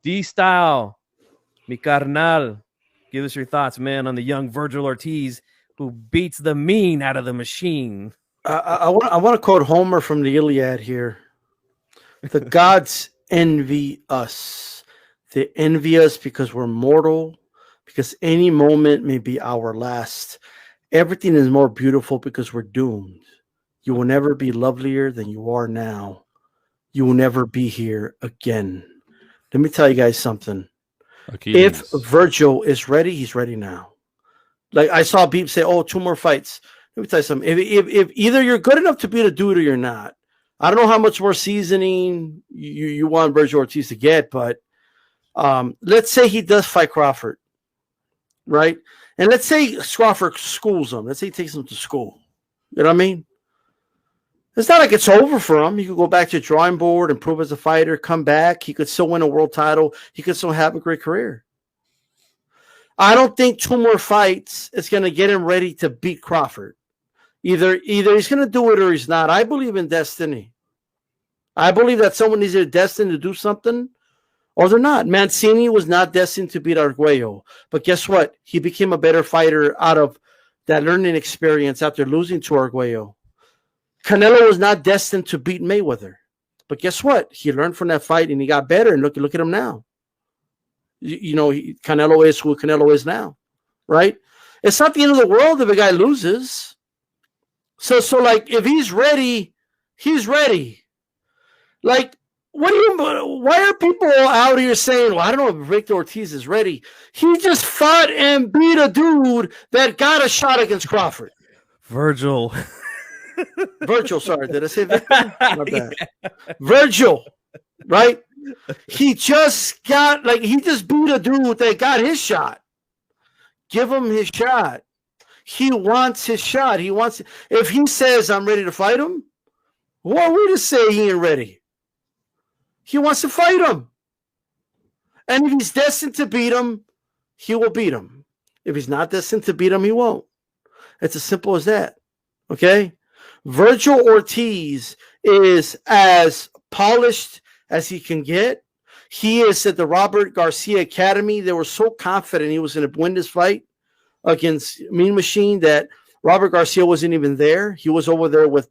D-Style, mi carnal. Give us your thoughts, man, on the young Vergil Ortiz who beats the mean out of the machine. I want to quote Homer from the Iliad here. The gods envy us. They envy us because we're mortal, because any moment may be our last. Everything is more beautiful because we're doomed. You will never be lovelier than you are now. You will never be here again. Let me tell you guys something. If Vergil is ready, he's ready now. Like I saw Beep say, "Oh, 2 more fights." Let me tell you something. If either you're good enough to beat a dude or you're not, I don't know how much more seasoning you want Vergil Ortiz to get, but let's say he does fight Crawford, right? And let's say Crawford schools him. Let's say he takes him to school. You know what I mean? It's not like it's over for him. He could go back to the drawing board, improve as a fighter, come back. He could still win a world title. He could still have a great career. I don't think 2 more fights is going to get him ready to beat Crawford. Either he's going to do it or he's not. I believe in destiny. I believe that someone is either destined to do something or they're not. Mancini was not destined to beat Arguello. But guess what? He became a better fighter out of that learning experience after losing to Arguello. Canelo was not destined to beat Mayweather. But guess what? He learned from that fight and he got better. And look at him now. Canelo is who Canelo is now, right? It's not the end of the world if a guy loses. So like, if he's ready, he's ready. Like, why are people out here saying, well, I don't know if Victor Ortiz is ready? He just fought and beat a dude that got a shot against Crawford. Vergil, sorry. Did I say Victor? My bad. Yeah. Vergil, right? He just beat a dude that got his shot. Give him his shot. He wants his shot. If he says, I'm ready to fight him, who are we to say he ain't ready? He wants to fight him. And if he's destined to beat him, he will beat him. If he's not destined to beat him, he won't. It's as simple as that. Okay? Vergil Ortiz is as polished as he can get. He is at the Robert Garcia Academy. They were so confident he was going to win this fight against Mean Machine that Robert Garcia wasn't even there. He was over there with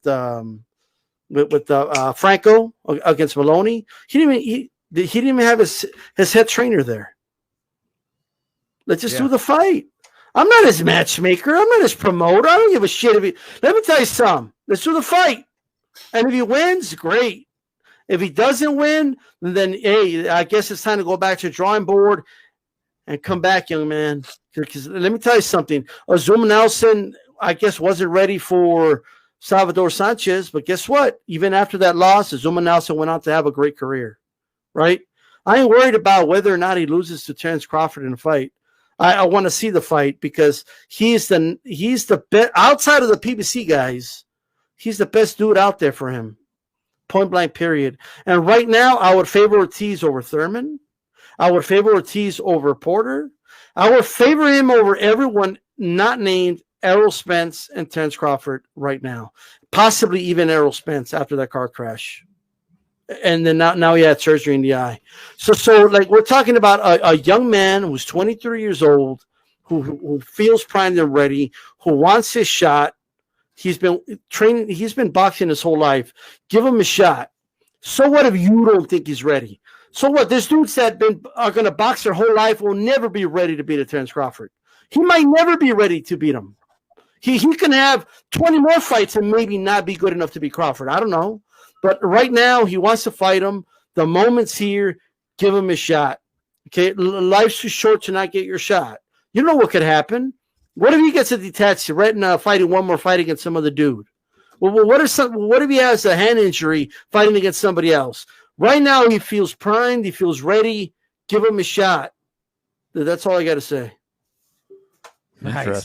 Franco against Maloney. He didn't even have his head trainer there. Let's just do the fight. I'm not his matchmaker. I'm not his promoter. I don't give a shit. Let me tell you something. Let's do the fight. And if he wins, great. If he doesn't win, then, hey, I guess it's time to go back to the drawing board and come back, young man. Because let me tell you something. Azuma Nelson, I guess, wasn't ready for Salvador Sanchez. But guess what? Even after that loss, Azuma Nelson went on to have a great career. Right? I ain't worried about whether or not he loses to Terence Crawford in a fight. I want to see the fight because he's the best outside of the PBC guys. He's the best dude out there for him. Point blank, period. And right now, I would favor Ortiz over Thurman. I would favor Ortiz over Porter. I would favor him over everyone not named Errol Spence and Terence Crawford right now. Possibly even Errol Spence after that car crash. And then now he had surgery in the eye. So like we're talking about a young man who's 23 years old, who feels primed and ready, who wants his shot. He's been training. He's been boxing his whole life. Give him a shot. So what if you don't think he's ready? So what? There's dudes that are going to box their whole life will never be ready to beat a Terence Crawford. He might never be ready to beat him. He can have 20 more fights and maybe not be good enough to beat Crawford. I don't know. But right now, he wants to fight him. The moment's here. Give him a shot. Okay? Life's too short to not get your shot. You know what could happen. What if he gets a detached retina fighting one more fight against some other dude? Well, what if he has a hand injury fighting against somebody else? Right now, he feels primed. He feels ready. Give him a shot. That's all I got to say. Nice.